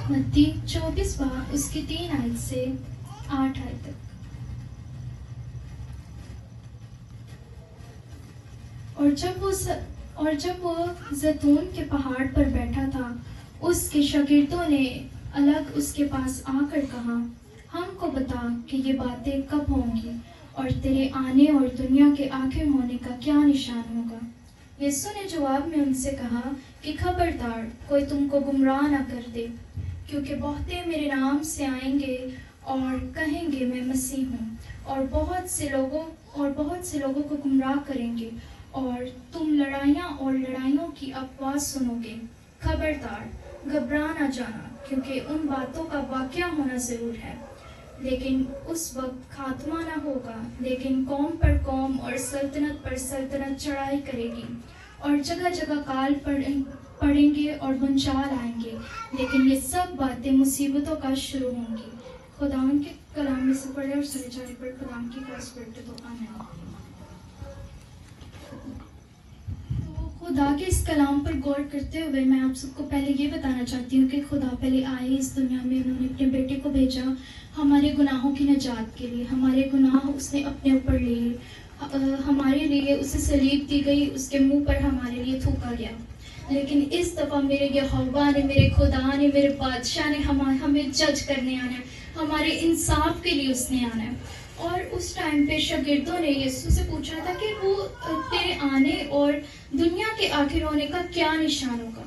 मत्ती 24 बाब उसकी 3 आयत से 8 आयत तक। और जब वो जैतून के पहाड़ पर बैठा था, उसके शागिर्दों ने अलग उसके पास आकर कहा, हमको बता कि ये बातें कब होंगी और तेरे आने और दुनिया के आखिर होने का क्या निशान होगा। यीशु ने जवाब में उनसे कहा कि खबरदार कोई तुमको गुमराह न कर दे, क्योंकि बहुते मेरे नाम से आएंगे और कहेंगे मैं मसीह हूँ, और बहुत से लोगों को गुमराह करेंगे, और तुम लड़ाइयों की अफवाह सुनोगे। खबरदार घबरा न जाना, क्योंकि उन बातों का वाक़या होना ज़रूर है, लेकिन उस वक्त खात्मा न होगा। लेकिन कौम पर कौम और सल्तनत पर सल्तनत चढ़ाई करेगी, और जगह जगह काल पड़ेंगे और भूचाल आएंगे। लेकिन ये सब बातें मुसीबतों का शुरू होंगी। खुदा के कलाम में से पढ़े और सुने जाने पर खुदा की खास पढ़ते तो आमीन। खुदा के इस कलाम पर गौर करते हुए मैं आप सबको पहले ये बताना चाहती हूँ कि खुदा पहले आए इस दुनिया में, उन्होंने अपने बेटे को भेजा हमारे गुनाहों की निजात के लिए। हमारे गुनाह उसने अपने ऊपर लिए, हमारे लिए उसे सलीब दी गई, उसके मुंह पर हमारे लिए थूका गया। लेकिन इस दफ़ा मेरे यहोवा ने, मेरे खुदा ने, मेरे बादशाह ने हमें जज करने आना है, हमारे इंसाफ के लिए उसने आना है। और उस टाइम पे शागिर्दों ने यीशु से पूछा था कि वो तेरे आने और दुनिया के आखिर होने का क्या निशान होगा।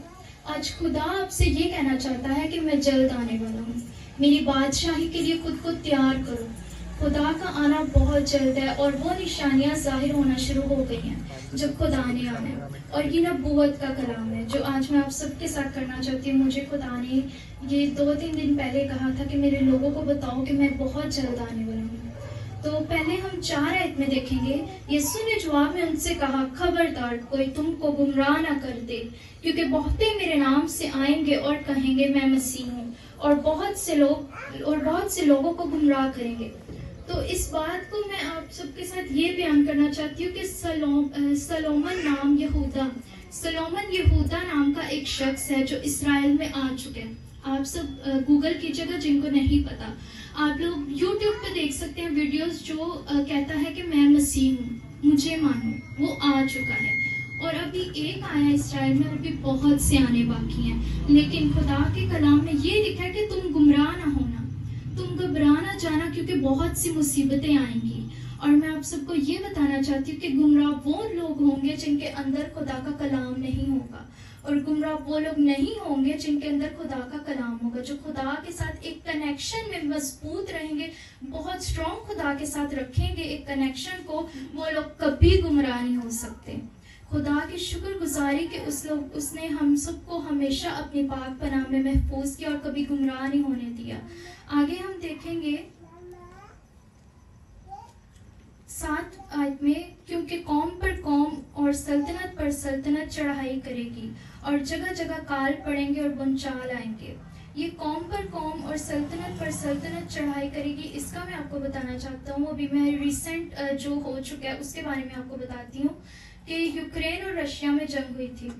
आज खुदा आपसे ये कहना चाहता है कि मैं जल्द आने वाला हूँ, मेरी बादशाही के लिए खुद को तैयार करो। खुदा का आना बहुत जल्द है और वो निशानियां जाहिर होना शुरू हो गई हैं जब खुदा ने आना है। और ये नबूवत का कलाम है जो आज मैं आप सबके साथ करना चाहती हूँ। मुझे खुदा ने ये 2-3 दिन पहले कहा था कि मेरे लोगों को बताओ कि मैं बहुत जल्द आने वाला हूँ। तो पहले हम 4 आयत में देखेंगे। यीशु ने जवाब में उनसे कहा, खबरदार कोई तुमको गुमराह ना कर दे, क्योंकि बहुते मेरे नाम से आएंगे और कहेंगे मैं मसीह हूँ, और बहुत से लोगों को गुमराह करेंगे। तो इस बात को मैं आप सबके साथ ये बयान करना चाहती हूँ कि सलोमन यहूदा नाम का एक शख्स है जो इसराइल में आ चुके हैं। आप सब गूगल कीजिएगा, जिनको नहीं पता आप लोग यूट्यूब पे देख सकते हैं वीडियोस जो कहता है कि मैं मसीह हूँ, मुझे मानो। वो आ चुका है और अभी एक आया इसराइल में, अभी बहुत से आने बाकी हैं। लेकिन खुदा के कलाम में ये लिखा है कि तुम गुमराह ना होना, तुम घबरा ना जाना, क्योंकि बहुत सी मुसीबतें आएंगी। और मैं आप सबको ये बताना चाहती हूँ कि गुमराह वो लोग होंगे जिनके अंदर खुदा का कलाम नहीं होगा, और गुमराह वो लोग नहीं होंगे जिनके अंदर खुदा का कलाम होगा, जो खुदा के साथ एक कनेक्शन में मजबूत रहेंगे, बहुत स्ट्रॉन्ग खुदा के साथ रखेंगे एक कनेक्शन को। वो लोग कभी गुमराह नहीं हो सकते। खुदा की शुक्रगुजारी कि उसने हम सबको हमेशा अपनी पाक पनाह में महफूज किया और कभी गुमराह नहीं होने दिया। आगे हम देखेंगे 7 आयत में, क्योंकि कौम पर कौम और सल्तनत पर सल्तनत चढ़ाई करेगी, और जगह जगह काल पड़ेंगे और भूचाल आएंगे। ये कौम पर कौम और सल्तनत पर सल्तनत चढ़ाई करेगी, इसका मैं आपको बताना चाहता हूँ। अभी मैं रिसेंट जो हो चुका है उसके बारे में आपको बताती हूँ कि यूक्रेन और रशिया में जंग हुई थी।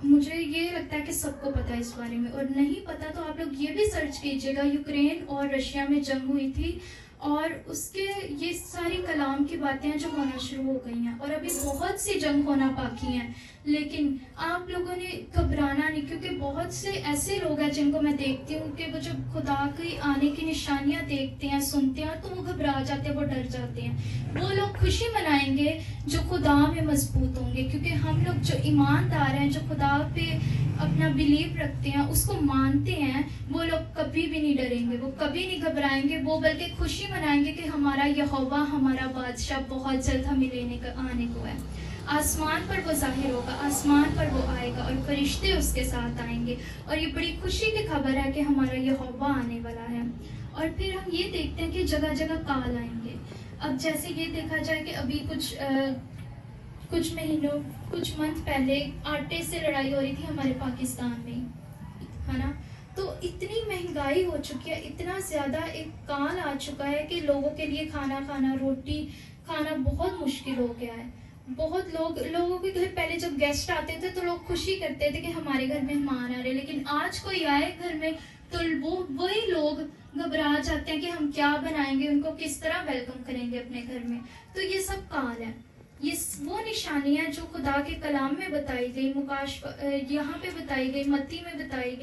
मुझे ये लगता है कि सबको पता है इस बारे में, और नहीं पता तो आप लोग ये भी सर्च कीजिएगा। यूक्रेन और रशिया में जंग हुई थी और उसके ये सारी कलाम की बातें जो होना शुरू हो गई हैं, और अभी बहुत सी जंग होना बाकी हैं। लेकिन आप लोगों ने घबराना नहीं, क्योंकि बहुत से ऐसे लोग हैं जिनको मैं देखती हूँ कि वो जब खुदा की आने की निशानियाँ देखते हैं, सुनते हैं, तो वो घबरा जाते हैं, वो डर जाते हैं। वो लोग खुशी मनाएंगे जो खुदा में मजबूत होंगे, क्योंकि हम लोग जो ईमानदार हैं, जो खुदा पे अपना बिलीव रखते हैं, उसको मानते हैं, वो लोग कभी भी नहीं डरेंगे, वो कभी नहीं घबराएंगे। वो बल्कि खुशी मनाएंगे कि हमारा यहोवा, हमारा बादशाह बहुत जल्द हमें आने को है। आसमान पर वो जाहिर होगा, आसमान पर वो आएगा और फरिश्ते उसके साथ आएंगे, और ये बड़ी खुशी की खबर है कि हमारा यहोवा आने वाला है। और फिर हम ये देखते हैं कि जगह जगह काल आएंगे। अब जैसे ये देखा जाए कि अभी कुछ मंथ पहले आटे से लड़ाई हो रही थी हमारे पाकिस्तान में, है ना। तो इतनी महंगाई हो चुकी है, इतना ज़्यादा एक काल आ चुका है कि लोगों के लिए खाना खाना, रोटी खाना बहुत मुश्किल हो गया है। بہت لوگوں کے گھر پہلے جب گیسٹ آتے تھے تو لوگ خوشی کرتے تھے کہ ہمارے گھر مہمان آ رہے، لیکن آج کوئی آئے گھر میں تو وہی لوگ گھبرا جاتے ہیں کہ ہم کیا بنائیں گے، ان کو کس طرح ویلکم کریں گے اپنے گھر میں. تو یہ سب کال ہے، یہ وہ نشانیاں جو خدا کے کلام میں بتائی گئی، یہاں پہ بتائی گئی، متی میں بتائی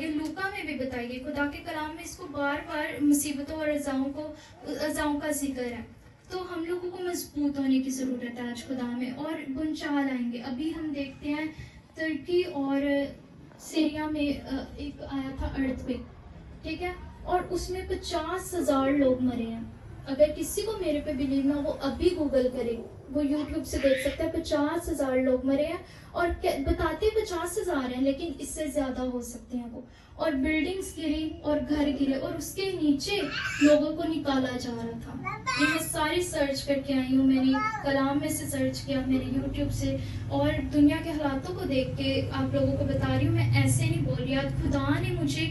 گئی، لوکا میں بھی بتائی گئی. خدا کے کلام میں اس کو بار بار مصیبتوں اور اذاؤں کا ذکر ہے. تو ہم لوگوں کو مضبوط ہونے کی ضرورت ہے آج خدا میں، اور بنچال آئیں گے. ابھی ہم دیکھتے ہیں ترکی اور سیریا میں ایک آیا تھا ارتھکویک، ٹھیک ہے، اور اس میں 50,000 لوگ مرے ہیں. اگر کسی کو میرے پہ بلیو نہ، وہ ابھی گوگل کرے، وہ یوٹیوب سے دیکھ سکتا ہے. 50,000 لوگ مرے ہیں، اور بتاتے 50,000 ہیں لیکن اس سے زیادہ ہو سکتے ہیں وہ. اور بلڈنگز گری اور گھر گرے، اور اس کے نیچے لوگوں کو نکالا جا رہا تھا. یہ میں ساری سرچ کر کے آئی ہوں، میں نے کلام میں سے سرچ کیا، میں نے یوٹیوب سے، اور دنیا کے حالاتوں کو دیکھ کے آپ لوگوں کو بتا رہی ہوں. میں ایسے نہیں بول رہی، آج خدا نے مجھے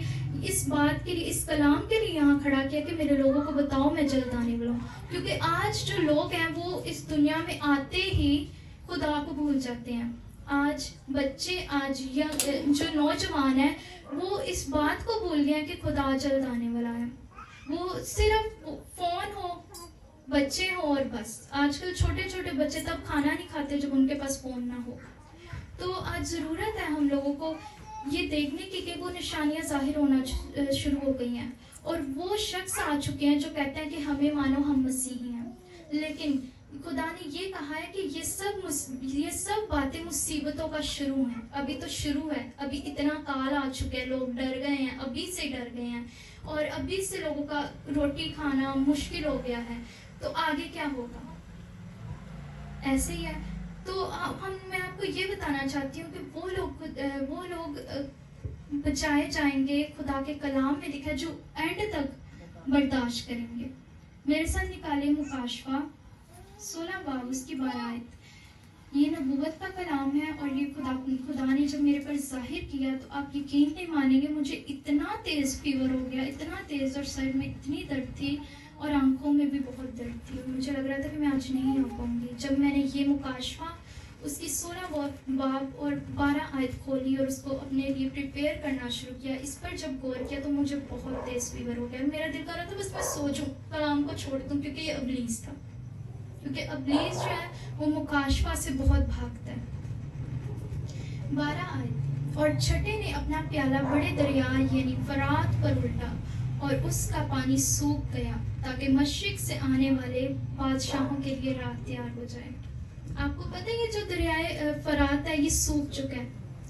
اس بات کے لیے، اس کلام کے لیے یہاں کھڑا کیا کہ میرے لوگوں کو بتاؤ میں جلد آنے والا ہوں. کیونکہ آج جو لوگ ہیں وہ اس دنیا میں آتے ہی خدا کو بھول جاتے ہیں. آج بچے، آج جو نوجوان ہیں، وہ اس بات کو بھول گئے ہیں کہ خدا جلد آنے والا ہے. وہ صرف فون ہو، بچے ہوں، اور بس. آج کل چھوٹے چھوٹے بچے تب کھانا نہیں کھاتے جب ان کے پاس فون نہ ہو. تو آج ضرورت ہے ہم لوگوں کو یہ دیکھنے کی کہ وہ نشانیاں ظاہر ہونا شروع ہو گئی ہیں، اور وہ شخص آ چکے ہیں جو کہتے ہیں کہ ہمیں مانو ہم مسیحی ہیں. لیکن خدا نے یہ کہا ہے کہ یہ سب باتیں مصیبتوں کا شروع ہیں. ابھی تو شروع ہے، ابھی اتنا کال آ چکے ہیں، لوگ ڈر گئے ہیں، ابھی سے ڈر گئے ہیں، اور ابھی سے لوگوں کا روٹی کھانا مشکل ہو گیا ہے. تو آگے کیا ہوگا؟ ایسے ہی ہے. تو میں آپ کو یہ بتانا چاہتی ہوں کہ وہ لوگ بچائے جائیں گے. خدا کے کلام میں لکھا جو اینڈ تک برداشت کریں گے. میرے ساتھ نکالے مکاشفہ 16 باب اس کی 12 آیت. یہ نبوت کا کلام ہے، اور یہ خدا نے جب میرے پر ظاہر کیا تو آپ یقین نہیں مانیں گے، مجھے اتنا تیز فیور ہو گیا، اتنا تیز، اور سر میں اتنی درد تھی، اور آنکھوں میں بھی بہت درد تھی. مجھے لگ رہا تھا کہ میں آج نہیں آ پاؤں گی. جب میں نے یہ مکاشفہ اس کی 16 باب اور 12 آیت کھولی اور اس کو اپنے لیے پریپیئر کرنا شروع کیا، اس پر جب غور کیا تو مجھے بہت تیز فیور ہو گیا. میرا دل کر رہا تھا بس میں سو جاؤں، کلام کو چھوڑ دوں، کیونکہ یہ ابلیس تھا. کیونکہ ابلیس جو ہے وہ مکاشفہ سے بہت بھاگتا ہے. 12 آیت. اور چھٹے نے اپنا پیالہ بڑے دریا یعنی فرات پر الٹا، اور اس کا پانی سوکھ گیا، تاکہ مشرق سے آنے والے بادشاہوں کے لیے راہ تیار ہو جائے. آپ کو پتہ ہے یہ جو دریائے فرات ہے یہ سوکھ چکا ہے.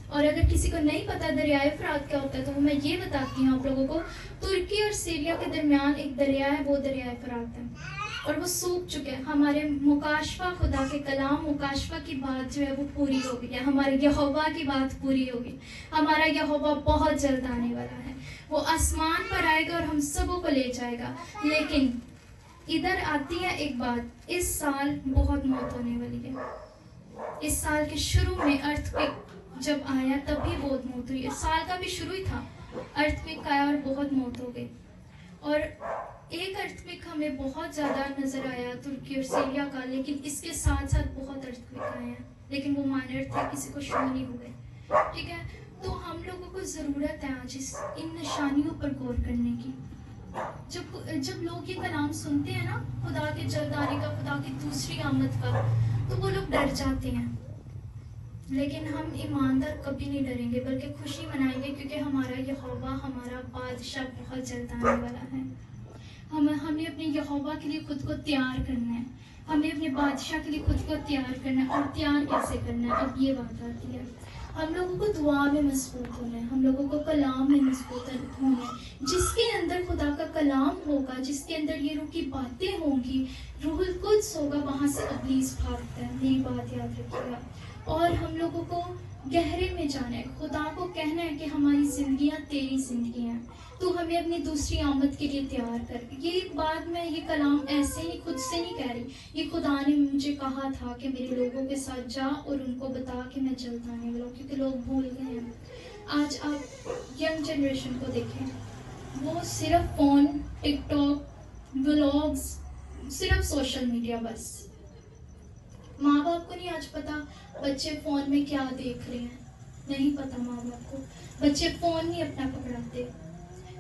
اور اگر کسی کو نہیں پتا دریائے فرات کیا ہوتا ہے تو میں یہ بتاتی ہوں آپ لوگوں کو. ترکی اور سیریا کے درمیان ایک دریا ہے، وہ دریائے فرات ہے، اور وہ سوکھ چکے ہیں. ہمارے مکاشفہ، خدا کے کلام مکاشفہ کی بات جو ہے وہ پوری ہو گئی ہے. ہمارے یہوہ کی بات پوری ہوگی. ہمارا یہوہ بہت جلد آنے والا ہے. وہ آسمان پر آئے گا اور ہم سبوں کو لے جائے گا. لیکن ادھر آتی ہے ایک بات، اس سال بہت موت ہونے والی ہے. اس سال کے شروع میں ارتھکویک جب آیا تب بھی بہت موت ہوئی. اس سال کا بھی شروع ہی تھا، ارتھکویک آیا اور بہت موت ہو گئی. اور ایک ارتھکویک ہمیں بہت زیادہ نظر آیا ترکی اور سیریا کا، لیکن اس کے ساتھ ساتھ بہت ارتھکویک آئے ہیں، لیکن وہ مائنر تھے، کسی کو شروع نہیں ہوئے. ٹھیک ہے، تو ہم لوگوں کو ضرورت ہے آج ان نشانیوں پر غور کرنے کی. جب لوگ یہ کلام سنتے ہیں نا، خدا کے جلد آنے کا، خدا کی دوسری آمد کا، تو وہ لوگ ڈر جاتے ہیں. لیکن ہم ایماندار کبھی نہیں ڈریں گے، بلکہ خوشی منائیں گے، کیونکہ ہمارا یہوہ، ہمارا بادشاہ بہت جلد آنے والا ہے. ہمیں اپنے یہوہ کے لیے خود کو تیار کرنا ہے. ہمیں اپنے بادشاہ کے لیے خود کو تیار کرنا ہے. اور تیار کیسے کرنا ہے؟ اب یہ بات آتی ہے. ہم لوگوں کو دعا میں مضبوط ہونا ہے، ہم لوگوں کو کلام میں مضبوط ہونا ہے. جس کے اندر خدا کا کلام ہوگا، جس کے اندر یہ روح کی باتیں ہوں گی، روح القدس ہوگا، وہاں سے ابلیس بھاگتا ہے. میری بات یاد رکھیے گا. اور ہم لوگوں کو گہرے میں جانا ہے. خدا کو کہنا ہے کہ ہماری زندگیاں تیری زندگیاں ہیں، تو ہمیں اپنی دوسری آمد کے لیے تیار کر. یہ بات میں، یہ کلام ایسے ہی خود سے نہیں کہہ رہی، یہ خدا نے مجھے کہا تھا کہ میرے لوگوں کے ساتھ جا اور ان کو بتا کہ میں جلد آنے والا ہوں، کیونکہ لوگ بھول گئے ہیں. آج آپ ینگ جنریشن کو دیکھیں، وہ صرف فون، ٹک ٹاک، ولاگز، صرف سوشل میڈیا بس. माँ बाप को नहीं आज पता बच्चे फ़ोन में क्या देख रहे हैं, नहीं पता माँ बाप को। बच्चे फ़ोन नहीं अपना पकड़ाते,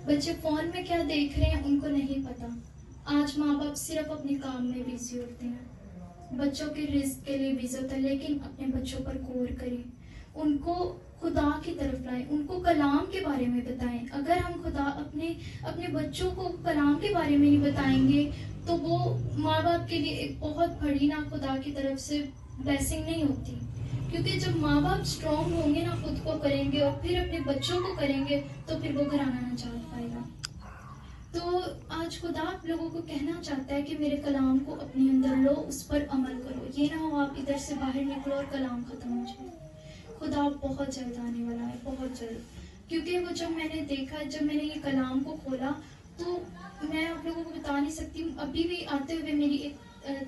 बच्चे फ़ोन में क्या देख रहे हैं उनको नहीं पता। आज माँ बाप सिर्फ अपने काम में बिजी होते हैं, बच्चों के रिस्क के लिए बिजी होते हैं, लेकिन अपने बच्चों पर गौर करें, उनको खुदा की तरफ लाएं, उनको कलाम के बारे में बताएं। अगर हम खुदा अपने बच्चों को कलाम के बारे में नहीं बताएंगे तो वो माँ बाप के लिए एक बहुत बड़ी ना खुदा की तरफ से ब्लेसिंग नहीं होती। क्योंकि जब माँ बाप स्ट्रॉन्ग होंगे ना, खुद को करेंगे और फिर अपने बच्चों को करेंगे, तो फिर वो घराना ना चाह पाएगा। तो आज खुदा आप लोगों को कहना चाहता है कि मेरे कलाम को अपने अंदर लो, उस पर अमल करो। ये ना हो आप इधर से बाहर निकलो और कलाम खत्म हो जाए। खुदा बहुत जल्द आने वाला है, बहुत जल्द। क्योंकि वो जब मैंने देखा, जब मैंने ये कलाम को खोला, तो मैं आप लोगों को बता नहीं सकती। अभी भी आते हुए मेरी एक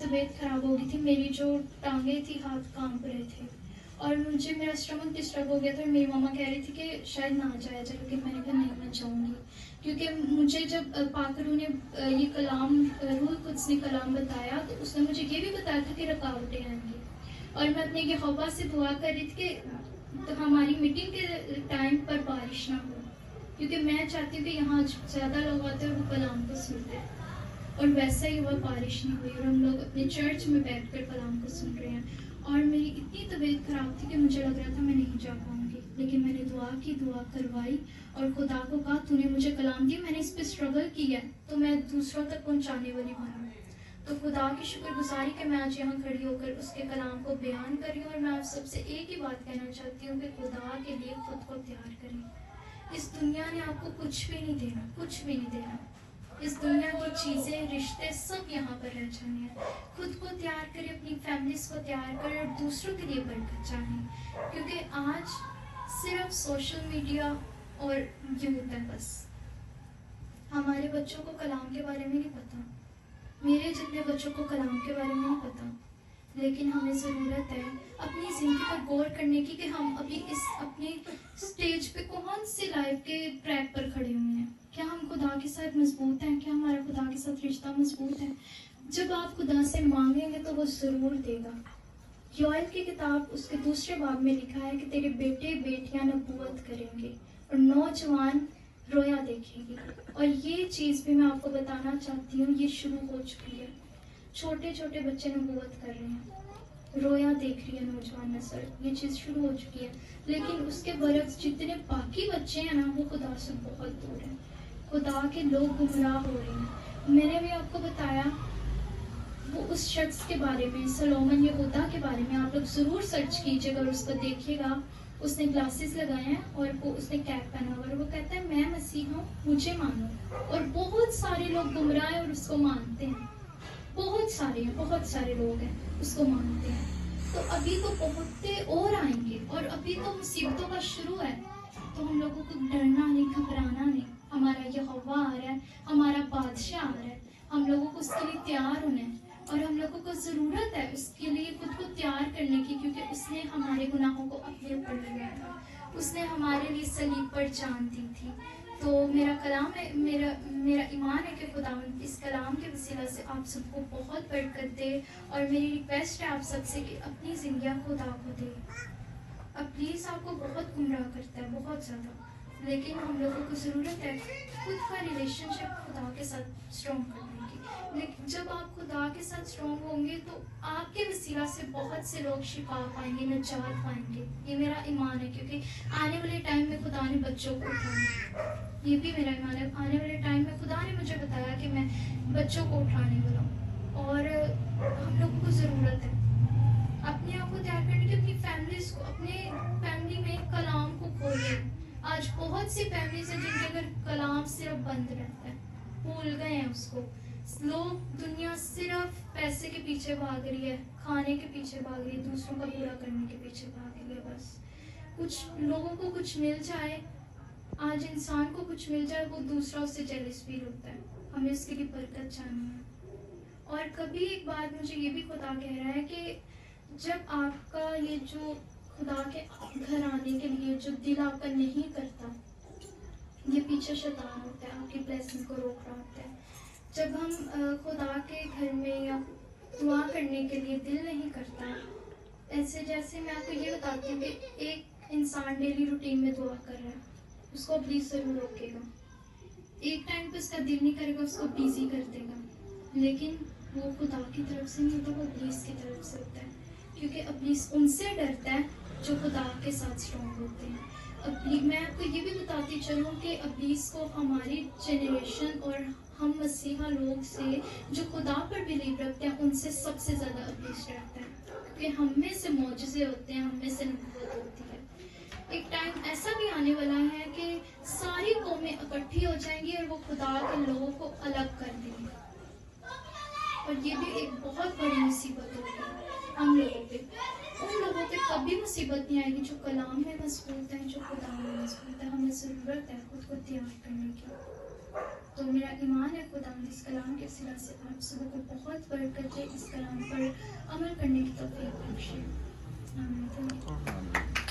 तबीयत खराब हो गई थी, मेरी जो टांगे थी, हाथ कांप रहे थे और मुझे मेरा स्टमक डिस्टर्ब हो गया था। मेरी मामा कह रही थी कि शायद ना जाया जाए, लेकिन मैंने कहा नहीं, मैं जाऊँगी। क्योंकि मुझे जब पाकरू ने ये कलाम, रूह कुद्स ने कलाम बताया, तो उसने मुझे ये भी बताया था कि रुकावटें आएंगी। और मैं अपने यहोवा से दुआ कर रही थी कि तो हमारी मीटिंग के टाइम पर बारिश ना हो, क्योंकि मैं चाहती हूँ कि यहाँ ज़्यादा लोग आते हैं और वो कलाम को सुनते हैं। और वैसा ही हुआ, बारिश नहीं हुई और हम लोग अपने चर्च में बैठकर कलाम को सुन रहे हैं। और मेरी इतनी तबीयत खराब थी कि मुझे लग रहा था मैं नहीं जा पाऊंगी, लेकिन मैंने दुआ की, दुआ करवाई और खुदा को कहा तूने मुझे कलाम दिया, मैंने इस पर स्ट्रगल किया है, तो मैं दूसरों तक पहुंचाने वाली बनूँ। तो खुदा की शुक्रगुजारी कि मैं आज यहाँ खड़ी होकर उसके कलाम को बयान कर रही हूँ। और मैं आप सबसे एक ही बात कहना चाहती हूँ कि खुदा के लिए खुद को तैयार करें। इस दुनिया ने आपको कुछ भी नहीं देना, कुछ भी नहीं देना। इस दुनिया की चीज़ें, रिश्ते सब यहाँ पर रह जाने हैं। खुद को तैयार करें, अपनी फैमिलीज को तैयार करें और दूसरों के लिए बरकत चाहें। क्योंकि आज सिर्फ सोशल मीडिया और यूथ है बस। हमारे बच्चों को कलाम के बारे में नहीं पता, मेरे जितने बच्चों को कलाम के बारे में नहीं पता। लेकिन हमें ज़रूरत है अपनी ज़िंदगी पर गौर करने की कि हम अभी इस अपने स्टेज पे कौन से लाइफ के ट्रैक पर खड़े हुए हैं। क्या हम खुदा के साथ मजबूत हैं? क्या हमारा खुदा के साथ रिश्ता मजबूत है? जब आप खुदा से मांगेंगे तो वो ज़रूर देगा। योएल की किताब उसके दूसरे बाब में लिखा है कि तेरे बेटे बेटियां नबूवत करेंगे और नौजवान रोया देखेंगे। और ये चीज़ भी मैं आपको बताना चाहती हूँ, ये शुरू हो चुकी है। छोटे छोटे बच्चे नबूवत कर रहे हैं, रोया देख रही है नौजवान नस्ल, ये चीज़ शुरू हो चुकी है। लेकिन उसके बरक्स जितने बाकी बच्चे हैं ना, वो खुदा से बहुत दूर हैं। खुदा के लोग गुमराह हो रहे हैं। मैंने भी आपको बताया वो उस शख्स के बारे में, सलोमन यहूदा के बारे में। आप लोग ज़रूर सर्च कीजिएगा और उसको देखिएगा। उसने ग्लासेस लगाए हैं और वो उसने कैप पहना हुआ और वो कहता है मैं मसीह हूँ, मुझे मानो। और बहुत सारे लोग गुमराह हैं और उसको मानते हैं। बहुत सारे लोग हैं उसको मानते हैं। तो अभी तो बहुत और आएंगे और अभी तो मुसीबतों का शुरू है। तो हम लोगों को डरना नहीं, घबराना नहीं। हमारा यहोवा आ रहा है, हमारा बादशाह आ रहा है, हम लोगों को उसके लिए तैयार होना है। और हम लोगों को ज़रूरत है उसके लिए खुद को तैयार करने की, क्योंकि उसने हमारे गुनाहों को अपने ऊपर लिया था, उसने हमारे लिए सलीब पर जान दी थी। तो मेरा कलाम है, मेरा ईमान है कि खुदा इस कलाम के वसीला से आप सबको बहुत बरकत दे। और मेरी रिक्वेस्ट है आप सबसे कि अपनी ज़िंदगी खुदा को दे। अब प्लीज़ आपको बहुत गुमराह करता है, बहुत ज़्यादा, लेकिन हम लोगों को ज़रूरत है खुद का रिलेशनशिप खुदा के साथ स्ट्रॉन्ग करने की। लेकिन जब आप खुदा के साथ स्ट्रॉन्ग होंगे तो आपके वसीला से बहुत से लोग शिफा पाएंगे, निजात पाएंगे। ये मेरा ईमान है, क्योंकि आने वाले टाइम में खुदा ने बच्चों को उठाना, ये भी मेरा ईमान है। आने वाले टाइम में खुदा ने मुझे बताया कि मैं बच्चों को उठाने वाला हूँ। और हम लोगों को ज़रूरत है अपने आप को तैयार करने की, अपनी फैमिलीज को, अपने फैमिली में कलाम को खोलें। आज बहुत सी फैमिलीज है जिनके अगर कलाम सिर्फ बंद रहता है, भूल गए हैं उसको। लोग, दुनिया सिर्फ पैसे के पीछे भाग रही है, खाने के पीछे भाग रही है, दूसरों का बुरा करने के पीछे भाग रही है। बस कुछ लोगों को कुछ मिल जाए, आज इंसान को कुछ मिल जाए, वो दूसरा उससे जेलस फील होता है। हमें उसके लिए बरकत चाहिए है। और कभी एक बात मुझे ये भी खुदा कह रहा है कि जब आपका ये जो खुदा के घर आने के लिए जो दिल आपका नहीं करता, ये पीछे शैतान होता है, आपकी ब्लेसिंग को रोक रहा होता है। जब हम खुदा के घर में या دعا کرنے کے لیے دل نہیں کرتا. ایسے جیسے میں آپ کو یہ بتاتی ہوں کہ ایک انسان ڈیلی روٹین میں دعا کر رہا ہے, اس کو ابلیس ضرور روکے گا. ایک ٹائم پہ اس کا دل نہیں کرے گا, اس کو بیزی کر دے گا, لیکن وہ خدا کی طرف سے نہیں ہوتا, وہ ابلیس کی طرف سے ہوتا ہے. کیونکہ ابلیس ان سے ڈرتا ہے جو خدا کے ساتھ اسٹرانگ ہوتے ہیں. میں آپ کو یہ بھی بتاتی چلوں کہ ابلیس کو ہماری جنریشن اور ہم مسیحا لوگ سے جو خدا پر بلیو رکھتے ہیں ان سے سب سے زیادہ ابلیس ڈرتا ہے. کیونکہ ہم میں سے معجزے ہوتے ہیں, ہم میں سے نبوت ہوتی ہے. ایک ٹائم ایسا بھی آنے والا ہے کہ ساری قومیں اکٹھی ہو جائیں گی اور وہ خدا کے لوگوں کو الگ کر دیں گے, اور یہ بھی ایک بہت بڑی مصیبت ہوگی ہم لوگوں پہ. ان لوگوں پہ کبھی مصیبت نہیں آئے گی جو کلام میں مضبوط ہیں, جو خدا میں مضبوط ہے. ہمیں ضرورت ہے خود کو تیار کرنے کی. تو میرا ایمان ہے خدا اس کلام کے وسیلہ سے آپ سب کو بہت برکت دے, اس کلام پر عمل کرنے کی توفیق بخشے. آمین.